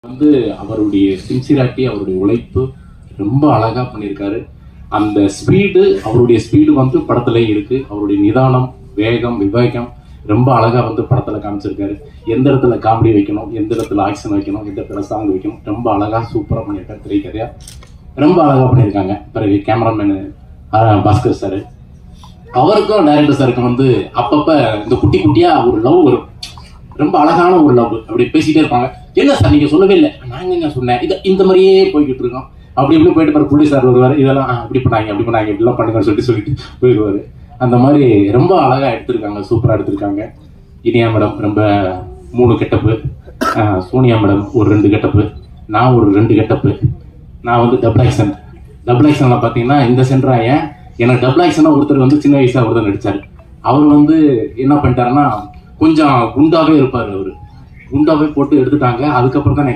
வந்து அவருடைய சின்சியராட்டி, அவருடைய உழைப்பு ரொம்ப அழகா பண்ணியிருக்காரு. அந்த ஸ்பீடு, அவருடைய ஸ்பீடு வந்து படத்துல இருக்கு. அவருடைய நிதானம், வேகம், விவேகம் ரொம்ப அழகா வந்து படத்துல காமிச்சிருக்காரு. எந்த இடத்துல காமெடி வைக்கணும், எந்த இடத்துல ஆக்ஷன் வைக்கணும், எந்த இடத்துல சாங் வைக்கணும், ரொம்ப அழகா சூப்பரா பண்ணியிருக்காரு. திரைக்கதையா ரொம்ப அழகா பண்ணியிருக்காங்க. பிறகு கேமராமேனு பாஸ்கர் சார், அவருக்கும் டைரக்டர் சாருக்கும் வந்து அப்பப்ப இந்த குட்டி குட்டியா ஒரு லவ் வரும். ரொம்ப அழகான ஒரு லவ். அப்படி பேசிட்டே இருப்பாங்க. என்ன சார் நீங்க சொல்லவே இல்லை, நாங்க என்ன சொன்னேன், இந்த மாதிரியே போய்கிட்டு இருக்கோம். அப்படி இப்படி போயிட்டு பாரு, புள்ளி சார் வருவாரு, இதெல்லாம் இப்படி பண்ணாங்க அப்படி பண்ணாங்க இப்படிலாம் பண்ணுங்கன்னு சொல்லிட்டு போயிடுவாரு. அந்த மாதிரி ரொம்ப அழகா எடுத்திருக்காங்க, சூப்பரா எடுத்திருக்காங்க. இனியா மேடம் ரொம்ப 3 கெட்டப்பு, சோனியா மேடம் ஒரு 2 கெட்டப்பு, நான் ஒரு 2 கெட்டப்பு. நான் வந்து டபுள் ஆக்ஷன்ல பாத்தீங்கன்னா இந்த சென்ட்ராய எனக்கு டபுள் ஆக்ஷனா ஒருத்தர் வந்து சின்ன வயசா ஒருத்தர் நடிச்சாரு. அவர் வந்து என்ன பண்ணிட்டாருன்னா கொஞ்சம் குண்டாவே இருப்பாரு. அவரு குண்டாவே போட்டு எடுத்துட்டாங்க. அதுக்கப்புறம் தான்